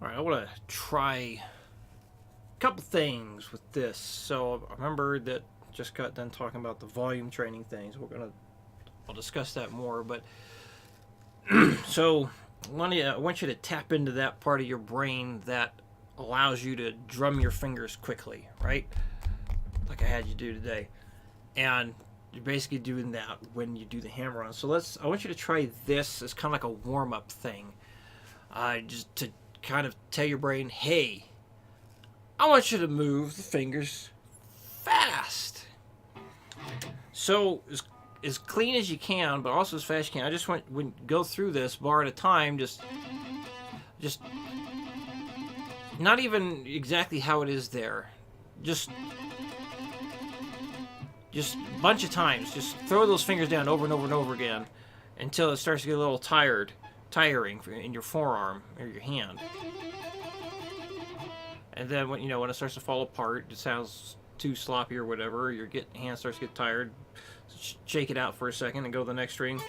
All right, I want to try a couple things with this. So I remember that just got done talking about the volume training things. I'll discuss that more. But so I want you to tap into that part of your brain that allows you to drum your fingers quickly, right? Like I had you do today, and you're basically doing that when you do the hammer on. So I want you to try this as kind of like a warm up thing, just to kind of tell your brain, hey, I want you to move the fingers fast. So as clean as you can, but also as fast as you can. I just want when go through this bar at a time. Just not even exactly how it is there. Just just a bunch of times. Just throw those fingers down over and over and over again until it starts to get a little tiring in your forearm or your hand. And then when it starts to fall apart, it sounds too sloppy or whatever. Your hand starts to get tired. Shake it out for a second and go to the next string,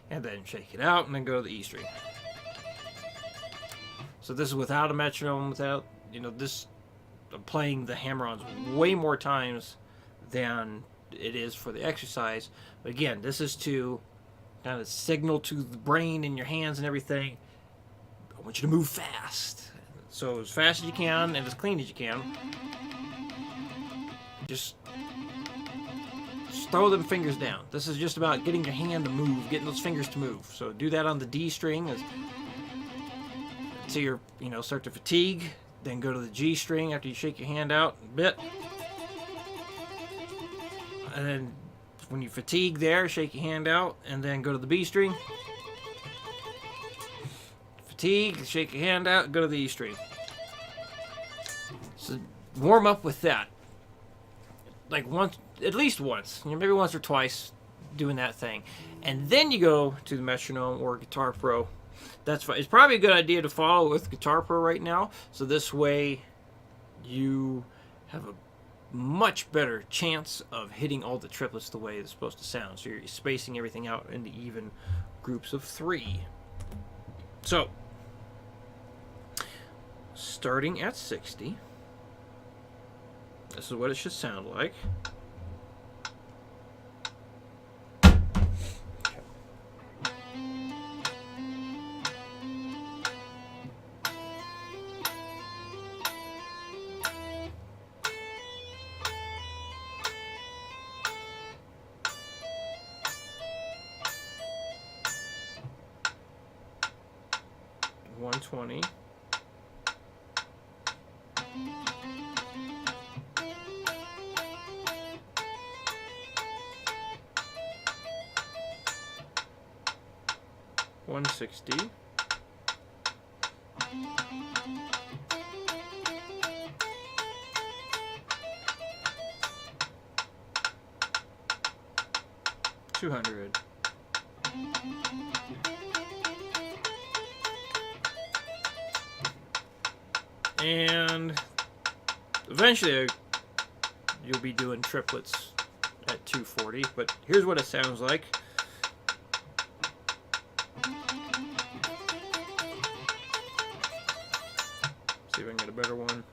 and then shake it out and then go to the E string. So this is without a metronome, without this. I'm playing the hammer-ons way more times than it is for the exercise. But again, this is to kind of signal to the brain and your hands and everything. I want you to move fast. So as fast as you can and as clean as you can. Just throw them fingers down. This is just about getting your hand to move, getting those fingers to move. So do that on the D string until you're, start to fatigue. Then go to the G string after you shake your hand out a bit. And then when you fatigue there, shake your hand out and then go to the B string. Fatigue, shake your hand out, go to the E string. So warm up with that. Like once, at least once, maybe once or twice, doing that thing, and then you go to the metronome or Guitar Pro. That's fine. It's probably a good idea to follow with Guitar Pro right now, so this way you have a much better chance of hitting all the triplets the way it's supposed to sound. So you're spacing everything out into even groups of 3. So starting at 60. This is what it should sound like. 120. 160. 200. And eventually you'll be doing triplets at 240, but here's what it sounds like. See if I can get a better one.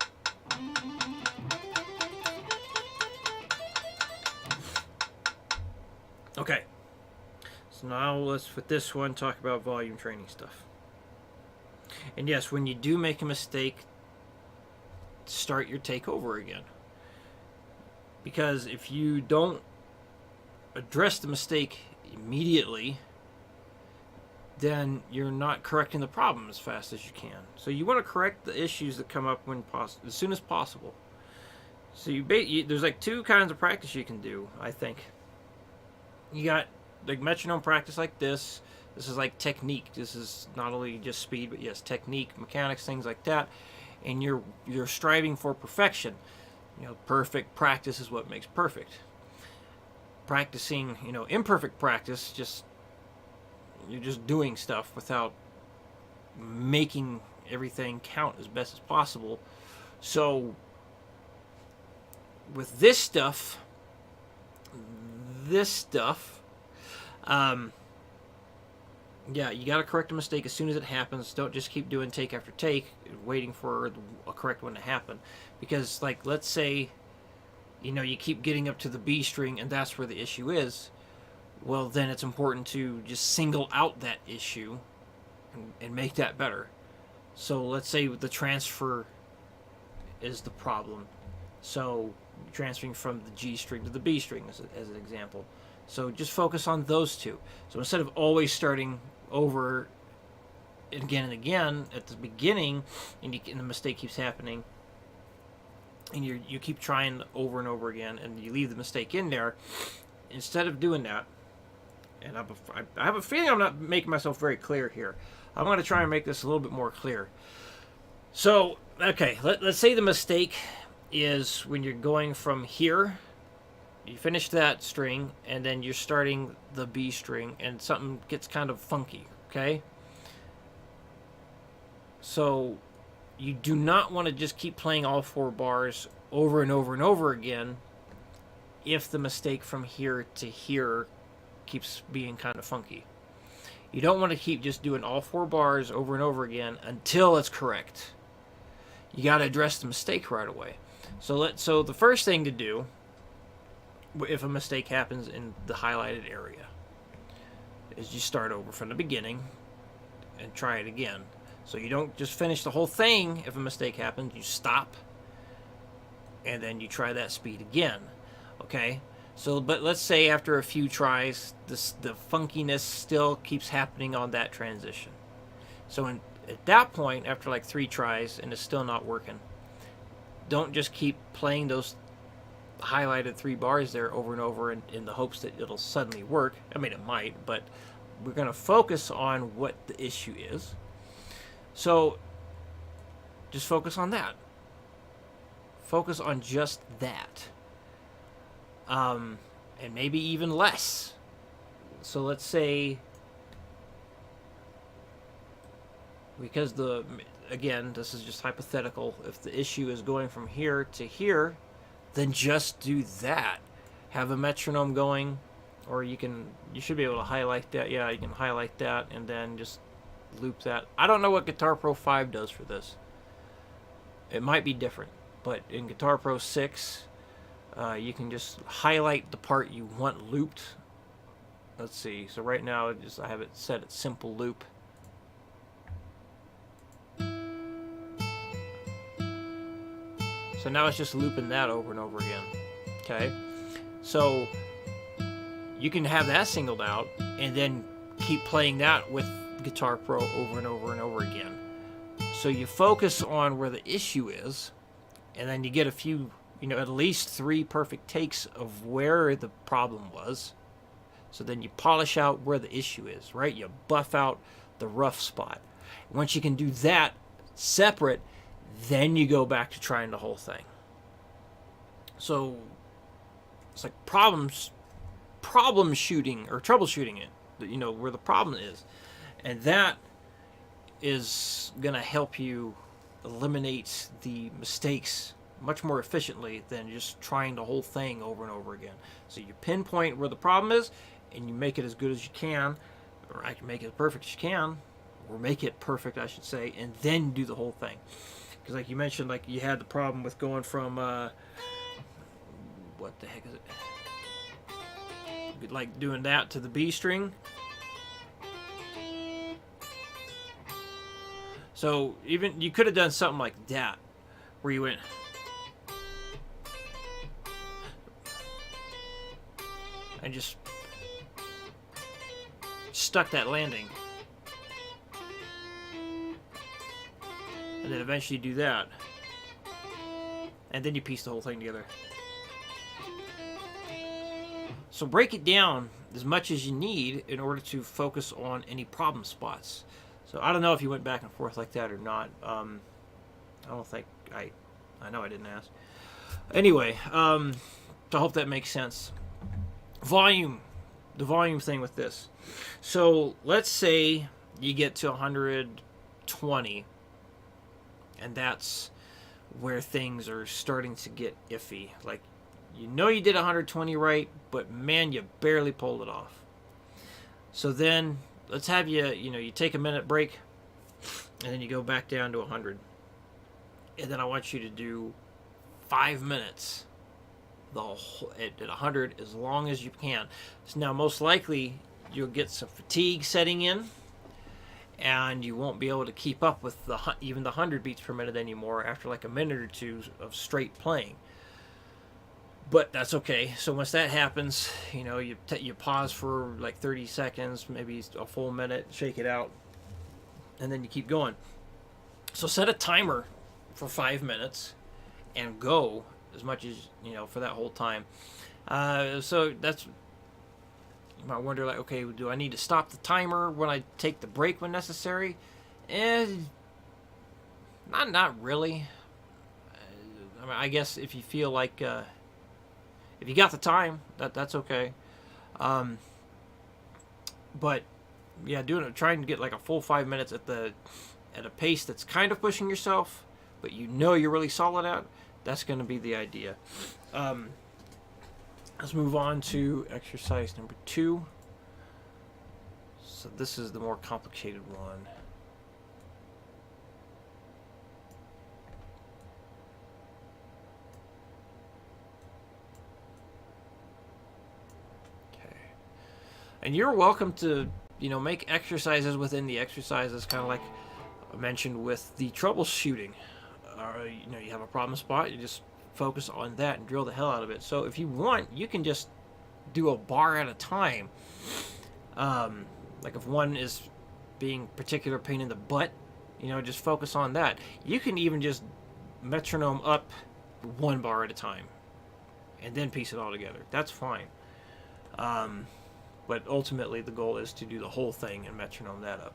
Okay, so now let's, with this one, talk about volume training stuff. And yes, when you do make a mistake, start your take over again. Because if you don't address the mistake immediately, then you're not correcting the problem as fast as you can. So you want to correct the issues that come up as soon as possible. So there's like 2 kinds of practice you can do, I think. You got like metronome practice like this. This is like technique. This is not only just speed, but yes, technique, mechanics, things like that. And you're striving for perfection. Perfect practice is what makes perfect. Practicing, imperfect practice, you're just doing stuff without making everything count as best as possible. So with this stuff, Yeah, you got to correct a mistake as soon as it happens. Don't just keep doing take after take, waiting for a correct one to happen. Because, like, let's say, you keep getting up to the B string and that's where the issue is. Well, then it's important to just single out that issue and make that better. So let's say the transfer is the problem. So transferring from the G string to the B string as an example. So just focus on those two. So instead of always starting over again and again at the beginning, and the mistake keeps happening, and you keep trying over and over again, and you leave the mistake in there, instead of doing that, and I have a feeling I'm not making myself very clear here. I'm going to try and make this a little bit more clear. So, okay, let's say the mistake is when you're going from here, you finish that string, and then you're starting the B string, and something gets kind of funky, okay? So, you do not want to just keep playing all 4 bars over and over and over again if the mistake from here to here keeps being kind of funky. You don't want to keep just doing all 4 bars over and over again until it's correct. You got to address the mistake right away. So the first thing to do, if a mistake happens in the highlighted area, is you start over from the beginning and try it again. So you don't just finish the whole thing. If a mistake happens, you stop and then you try that speed again. Okay? So, but let's say after a few tries, the funkiness still keeps happening on that transition. So at that point, after like 3 tries and it's still not working, don't just keep playing those highlighted 3 bars there over and over in the hopes that it'll suddenly work. I mean, it might, but we're going to focus on what the issue is. So just focus on that. Focus on just that. And maybe even less. So let's say, because again, this is just hypothetical, if the issue is going from here to here, then just do that. Have a metronome going, or you should be able to highlight that. Yeah, you can highlight that and then just loop that. I don't know what Guitar Pro 5 does for this. It might be different, but in Guitar Pro 6, you can just highlight the part you want looped. Let's see. So right now, I have it set at simple loop. So now it's just looping that over and over again. Okay? So you can have that singled out and then keep playing that with Guitar Pro over and over and over again. So you focus on where the issue is, and then you get a few, at least 3 perfect takes of where the problem was. So then you polish out where the issue is, right? You buff out the rough spot. Once you can do that separate, then you go back to trying the whole thing. So it's like problem shooting or troubleshooting it, where the problem is. And that is going to help you eliminate the mistakes much more efficiently than just trying the whole thing over and over again. So you pinpoint where the problem is, and you make it as good as you can, or I can make it as perfect as you can, or make it perfect, I should say, and then do the whole thing. Because like you mentioned, like you had the problem with going from, what the heck is it? Like doing that to the B string. So even you could have done something like that, where you went and just stuck that landing, and then eventually do that, and then you piece the whole thing together. So break it down as much as you need in order to focus on any problem spots. So I don't know if you went back and forth like that or not. I don't think I know I didn't ask. Anyway, so I hope that makes sense. Volume. The volume thing with this. So let's say you get to 120, and that's where things are starting to get iffy. Like, you did 120 right, but man, you barely pulled it off. So then let's have you take a minute break, and then you go back down to 100, and then I want you to do 5 minutes at 100 as long as you can. So now, most likely, you'll get some fatigue setting in, and you won't be able to keep up with even the 100 beats per minute anymore after like a minute or two of straight playing. But that's okay. So once that happens, you pause for like 30 seconds, maybe a full minute, shake it out, and then you keep going. So set a timer for 5 minutes and go as much as, for that whole time. So that's, you might wonder, like, okay, do I need to stop the timer when I take the break when necessary? Not really. I guess if you feel like, if you got the time, that's okay. But yeah, trying to get like a full 5 minutes at a pace that's kind of pushing yourself, but you're really solid at. That's going to be the idea. Let's move on to exercise number 2. So this is the more complicated one. Okay. And you're welcome to, make exercises within the exercises, kind of like I mentioned with the troubleshooting. You have a problem spot, you just focus on that and drill the hell out of it. So if you want, you can just do a bar at a time. Like if one is being particular pain in the butt, just focus on that. You can even just metronome up 1 bar at a time and then piece it all together. That's fine. But ultimately the goal is to do the whole thing and metronome that up.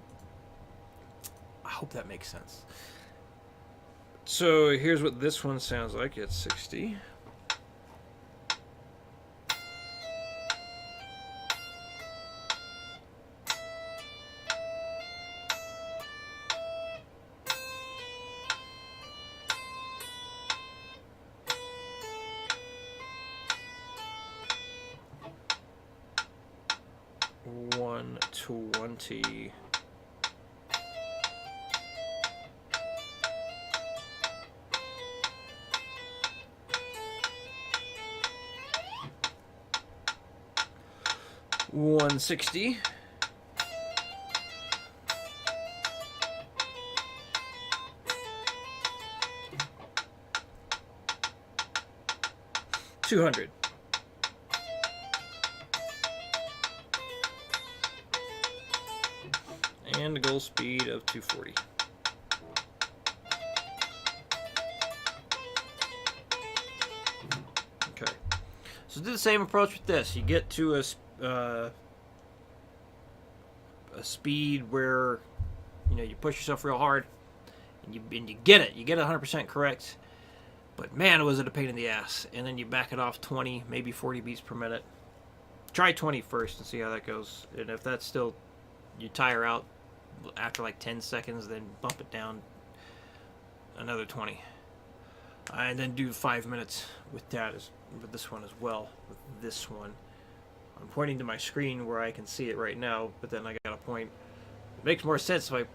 I hope that makes sense. So here's what this one sounds like at 60. One 20. $160. $200. And a goal speed of 240. Okay. So do the same approach with this. You get to a speed where you push yourself real hard and you get it. You get it 100% correct. But man, was it a pain in the ass. And then you back it off 20, maybe 40 beats per minute. Try 20 first and see how that goes. And if that's still, you tire out after like 10 seconds, then bump it down another 20. And then do 5 minutes with this one as well. With this one, I'm pointing to my screen where I can see it right now, but then I got a point. It makes more sense if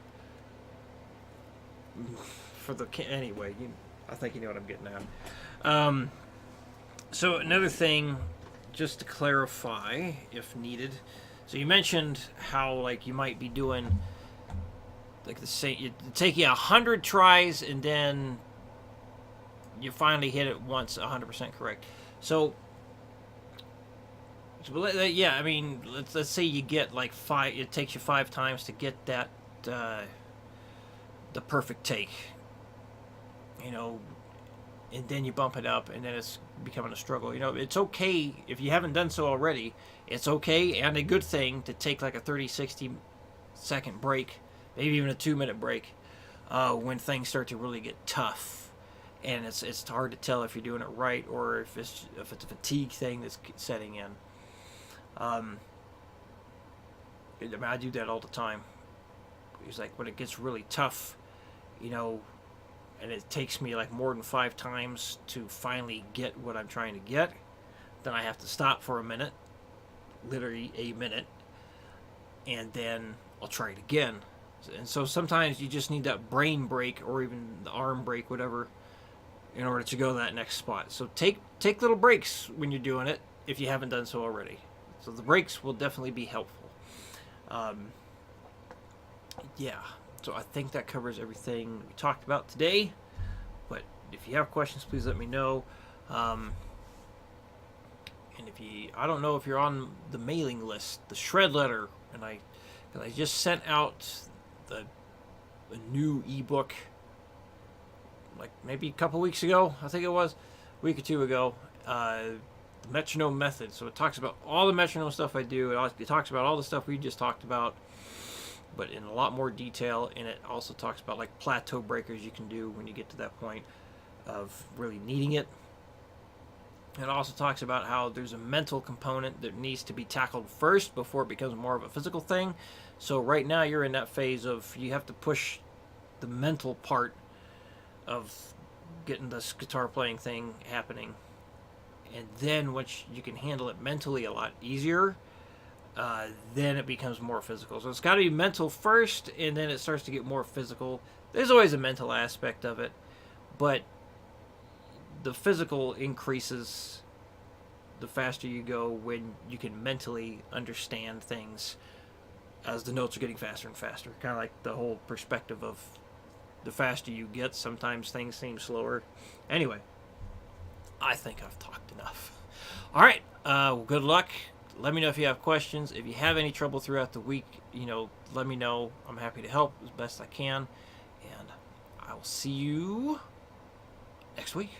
anyway. I think you know what I'm getting at. So another thing, just to clarify, if needed. So you mentioned how like you might be doing like the same. You take 100 tries and then you finally hit it once 100% correct. So yeah, I mean, let's say you get like 5. It takes you 5 times to get that the perfect take. And then you bump it up, and then it's becoming a struggle. It's okay if you haven't done so already. It's okay and a good thing to take like a 30-60 second break, maybe even a 2-minute break, when things start to really get tough, and it's hard to tell if you're doing it right or if it's a fatigue thing that's setting in. I do that all the time. It's like when it gets really tough, and it takes me like more than 5 times to finally get what I'm trying to get, then I have to stop for a minute, literally a minute, and then I'll try it again. And so sometimes you just need that brain break or even the arm break, whatever, in order to go to that next spot. So take little breaks when you're doing it if you haven't done so already. So the breaks will definitely be helpful. Yeah, so I think that covers everything we talked about today. But if you have questions, please let me know. And I don't know if you're on the mailing list, the shred letter, and I just sent out a new ebook like maybe a couple weeks ago. I think it was a week or two ago. The metronome method. So it talks about all the metronome stuff I do. It talks about all the stuff we just talked about, but in a lot more detail. And it also talks about like plateau breakers you can do when you get to that point of really needing it. It also talks about how there's a mental component that needs to be tackled first before it becomes more of a physical thing. So right now you're in that phase of you have to push the mental part of getting this guitar playing thing happening. And then once you can handle it mentally a lot easier, then it becomes more physical. So it's got to be mental first, and then it starts to get more physical. There's always a mental aspect of it, but the physical increases the faster you go when you can mentally understand things as the notes are getting faster and faster. Kind of like the whole perspective of the faster you get, sometimes things seem slower. Anyway, I think I've talked enough. All right, well, good luck. Let me know if you have questions. If you have any trouble throughout the week, let me know. I'm happy to help as best I can. And I will see you next week.